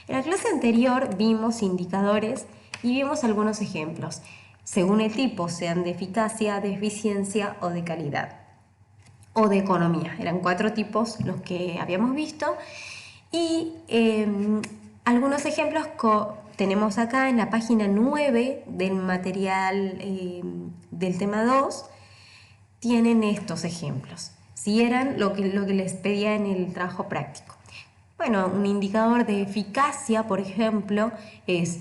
En la clase anterior vimos indicadores y vimos algunos ejemplos, según el tipo, sean de eficacia, de eficiencia o de calidad, o de economía. Eran 4 tipos los que habíamos visto y algunos ejemplos tenemos acá en la página 9 del material del tema 2, tienen estos ejemplos, si eran lo que les pedía en el trabajo práctico. Bueno, un indicador de eficacia, por ejemplo, es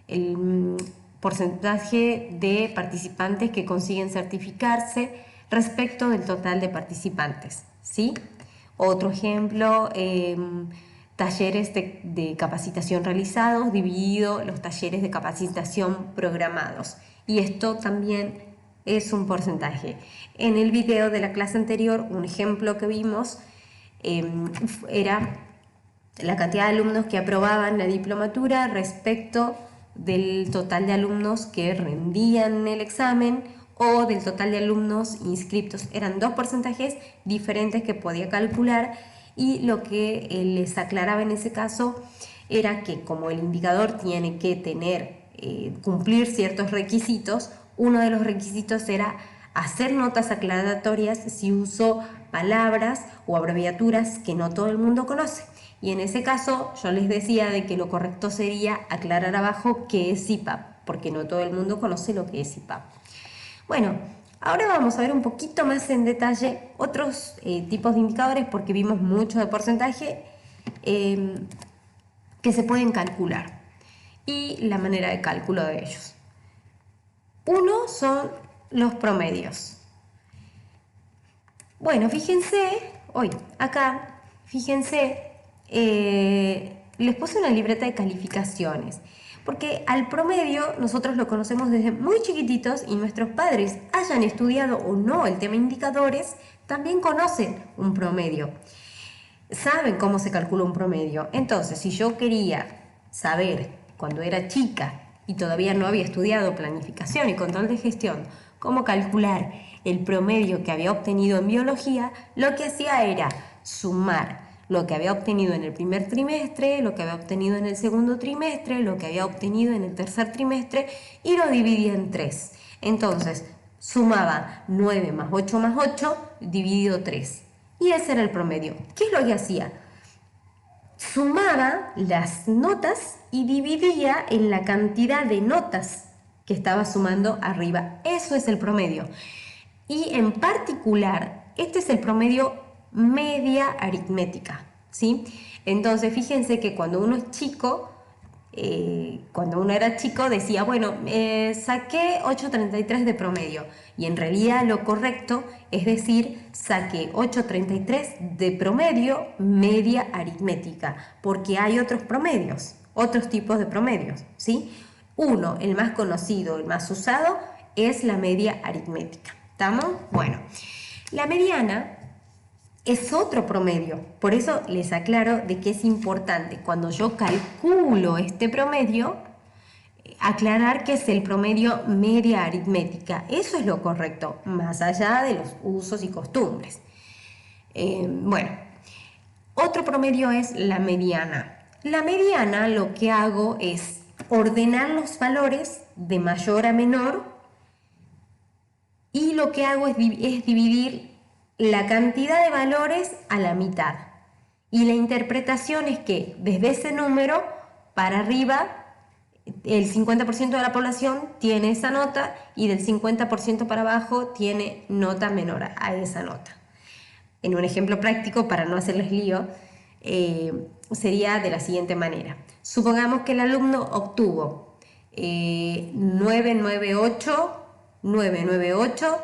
el porcentaje de participantes que consiguen certificarse respecto del total de participantes, ¿sí? Otro ejemplo, talleres de capacitación realizados dividido los talleres de capacitación programados. Y esto también es un porcentaje. En el video de la clase anterior, un ejemplo que vimos era la cantidad de alumnos que aprobaban la diplomatura respecto del total de alumnos que rendían el examen o del total de alumnos inscriptos. Eran 2 porcentajes diferentes que podía calcular y lo que les aclaraba en ese caso era que como el indicador tiene que cumplir ciertos requisitos, uno de los requisitos era hacer notas aclaratorias si uso palabras o abreviaturas que no todo el mundo conoce. Y en ese caso yo les decía de que lo correcto sería aclarar abajo qué es IPAP, porque no todo el mundo conoce lo que es IPAP. Bueno, ahora vamos a ver un poquito más en detalle otros tipos de indicadores, porque vimos mucho de porcentaje que se pueden calcular y la manera de cálculo de ellos. Uno son los promedios. Bueno, fíjense, les puse una libreta de calificaciones, porque al promedio nosotros lo conocemos desde muy chiquititos y nuestros padres, hayan estudiado o no el tema indicadores, también conocen un promedio. Saben cómo se calcula un promedio. Entonces, si yo quería saber cuando era chica y todavía no había estudiado planificación y control de gestión, cómo calcular el promedio que había obtenido en biología, lo que hacía era sumar lo que había obtenido en el primer trimestre, lo que había obtenido en el segundo trimestre, lo que había obtenido en el tercer trimestre y lo dividía en 3. Entonces, sumaba 9 más 8 más 8 dividido 3. Y ese era el promedio. ¿Qué es lo que hacía? Sumaba las notas y dividía en la cantidad de notas que estaba sumando arriba. Eso es el promedio. Y en particular, este es el promedio media aritmética, ¿sí? Entonces, fíjense que cuando uno es chico, cuando uno era chico decía, bueno, saqué 8.33 de promedio, y en realidad lo correcto es decir, saqué 8.33 de promedio media aritmética, porque hay otros promedios, otros tipos de promedios, ¿sí? Uno, el más conocido, el más usado, es la media aritmética. ¿Estamos? Bueno, la mediana es otro promedio, por eso les aclaro de que es importante cuando yo calculo este promedio, aclarar que es el promedio media aritmética. Eso es lo correcto, más allá de los usos y costumbres. Bueno, otro promedio es la mediana. La mediana lo que hago es ordenar los valores de mayor a menor y lo que hago es dividir la cantidad de valores a la mitad. Y la interpretación es que desde ese número para arriba el 50% de la población tiene esa nota y del 50% para abajo tiene nota menor a esa nota. En un ejemplo práctico, para no hacerles lío, sería de la siguiente manera. Supongamos que el alumno obtuvo 998,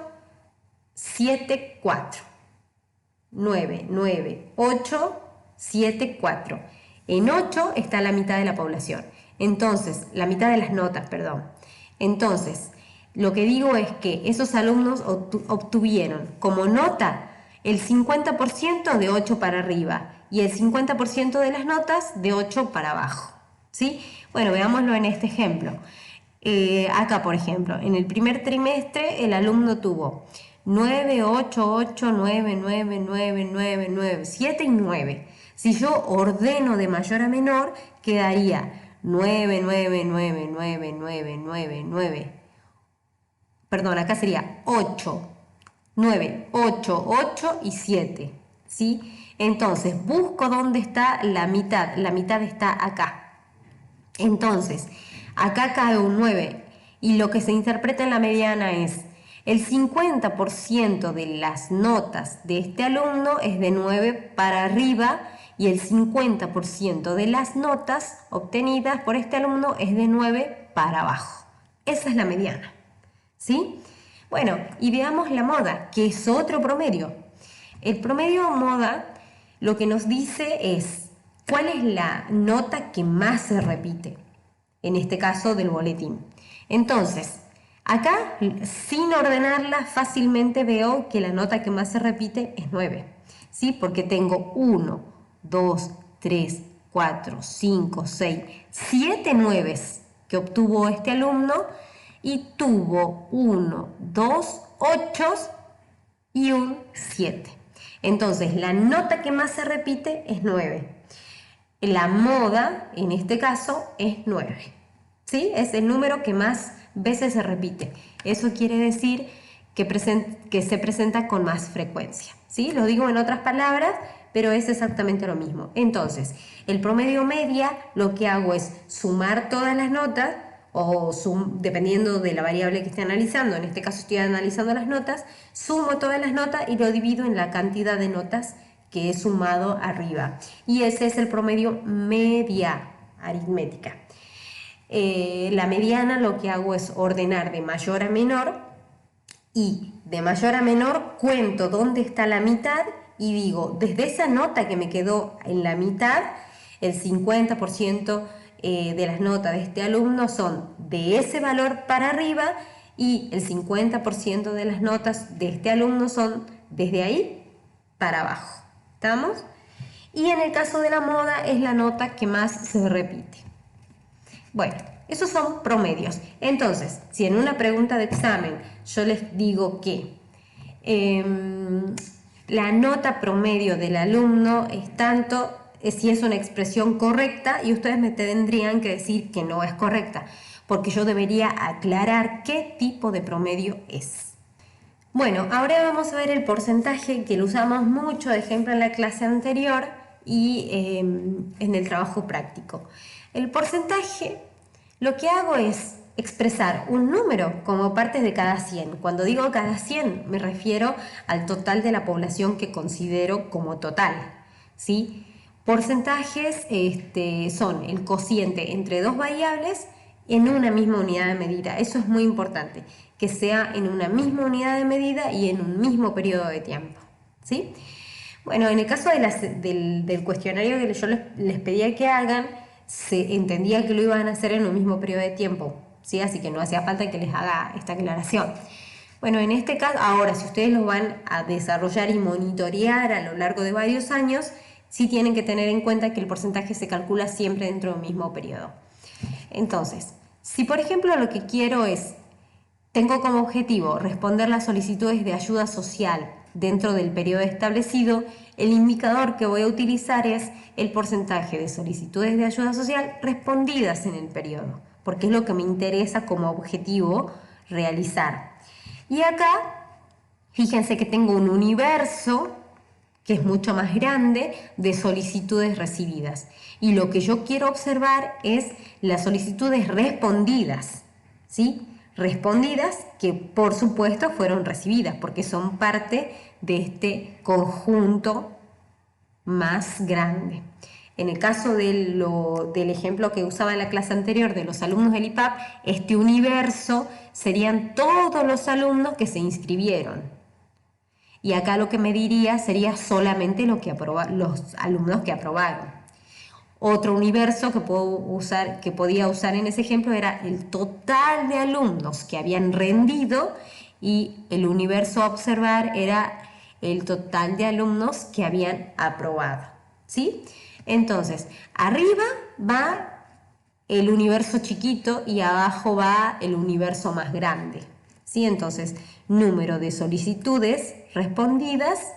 74. 99874. En 8 está la mitad de la población. Entonces, la mitad de las notas, perdón. Entonces, lo que digo es que esos alumnos obtuvieron como nota el 50% de 8 para arriba y el 50% de las notas de 8 para abajo, ¿sí? Bueno, veámoslo en este ejemplo. Acá, por ejemplo, en el primer trimestre el alumno tuvo 9, 8, 8, 9, 9, 9, 9, 9, 7 y 9. Si yo ordeno de mayor a menor, quedaría 9, 9, 9, 9, 9, 9, 9. Perdón, acá sería 8, 9, 8, 8 y 7, ¿sí? Entonces, busco dónde está la mitad está acá. Entonces, acá cae un 9 y lo que se interpreta en la mediana es el 50% de las notas de este alumno es de 9 para arriba y el 50% de las notas obtenidas por este alumno es de 9 para abajo. Esa es la mediana, ¿sí? Bueno, y veamos la moda, que es otro promedio. El promedio moda lo que nos dice es cuál es la nota que más se repite, en este caso del boletín. Entonces, acá, sin ordenarla, fácilmente veo que la nota que más se repite es 9, ¿sí? Porque tengo 1, 2, 3, 4, 5, 6, 7 nueves que obtuvo este alumno y tuvo 1, 2, 8 y un 7. Entonces, la nota que más se repite es 9. La moda, en este caso, es 9. ¿Sí? Es el número que más veces se repite. Eso quiere decir que se presenta con más frecuencia. ¿Sí? Lo digo en otras palabras, pero es exactamente lo mismo. Entonces, el promedio media lo que hago es sumar todas las notas, o dependiendo de la variable que esté analizando, en este caso estoy analizando las notas, sumo todas las notas y lo divido en la cantidad de notas que he sumado arriba. Y ese es el promedio media aritmética. La mediana lo que hago es ordenar de mayor a menor y de mayor a menor cuento dónde está la mitad y digo, desde esa nota que me quedó en la mitad, el 50% de las notas de este alumno son de ese valor para arriba y el 50% de las notas de este alumno son desde ahí para abajo. ¿Estamos? Y en el caso de la moda es la nota que más se repite. Bueno, esos son promedios. Entonces, si en una pregunta de examen yo les digo que la nota promedio del alumno es tanto, si es una expresión correcta, y ustedes me tendrían que decir que no es correcta, porque yo debería aclarar qué tipo de promedio es. Bueno, ahora vamos a ver el porcentaje que lo usamos mucho de ejemplo en la clase anterior y en el trabajo práctico. El porcentaje, lo que hago es expresar un número como partes de cada 100. Cuando digo cada 100 me refiero al total de la población que considero como total, ¿sí? Porcentajes son el cociente entre dos variables en una misma unidad de medida. Eso es muy importante, que sea en una misma unidad de medida y en un mismo periodo de tiempo, ¿sí? Bueno, en el caso del cuestionario que yo les pedía que hagan, se entendía que lo iban a hacer en un mismo periodo de tiempo, ¿sí? Así que no hacía falta que les haga esta aclaración. Bueno, en este caso, ahora, si ustedes lo van a desarrollar y monitorear a lo largo de varios años, sí tienen que tener en cuenta que el porcentaje se calcula siempre dentro del mismo periodo. Entonces, si por ejemplo lo que quiero es, tengo como objetivo responder las solicitudes de ayuda social dentro del periodo establecido, el indicador que voy a utilizar es el porcentaje de solicitudes de ayuda social respondidas en el periodo, porque es lo que me interesa como objetivo realizar. Y acá, fíjense que tengo un universo que es mucho más grande de solicitudes recibidas. Y lo que yo quiero observar es las solicitudes respondidas, ¿sí? Respondidas que por supuesto fueron recibidas porque son parte de este conjunto más grande. En el caso del ejemplo que usaba en la clase anterior de los alumnos del IPAP, este universo serían todos los alumnos que se inscribieron. Y acá lo que me diría sería solamente los alumnos que aprobaron. Otro universo que podía usar en ese ejemplo era el total de alumnos que habían rendido y el universo a observar era el total de alumnos que habían aprobado, ¿sí? Entonces, arriba va el universo chiquito y abajo va el universo más grande, ¿sí? Entonces, número de solicitudes respondidas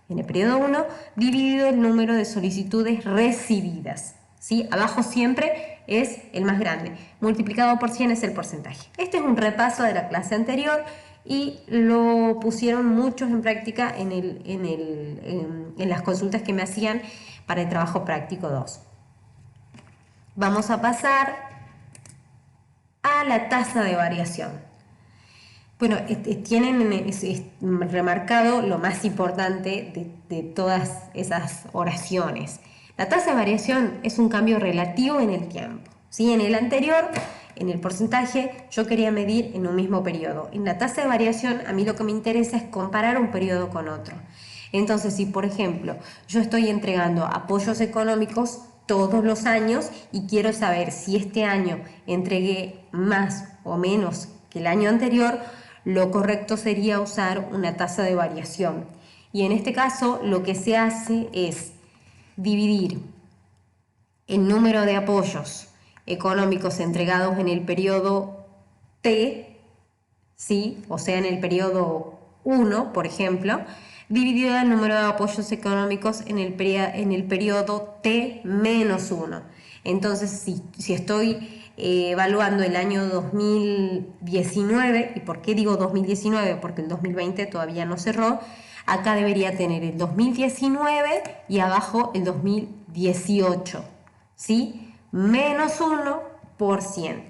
en el periodo 1 dividido el número de solicitudes recibidas, ¿sí? Abajo siempre es el más grande. Multiplicado por 100 es el porcentaje. Este es un repaso de la clase anterior y lo pusieron muchos en práctica en las consultas que me hacían para el trabajo práctico 2. Vamos a pasar a la tasa de variación. Bueno, tienen remarcado lo más importante de todas esas oraciones. La tasa de variación es un cambio relativo en el tiempo. ¿Sí? En el anterior, en el porcentaje, yo quería medir en un mismo periodo. En la tasa de variación, a mí lo que me interesa es comparar un periodo con otro. Entonces, si por ejemplo yo estoy entregando apoyos económicos todos los años y quiero saber si este año entregué más o menos que el año anterior, lo correcto sería usar una tasa de variación. Y en este caso lo que se hace es dividir el número de apoyos económicos entregados en el periodo T, ¿sí? O sea, en el periodo 1, por ejemplo, dividido el número de apoyos económicos en el periodo T menos 1. Entonces, si estoy evaluando el año 2019, ¿y por qué digo 2019? Porque el 2020 todavía no cerró. Acá debería tener el 2019 y abajo el 2018, ¿sí? Menos 1 por 100.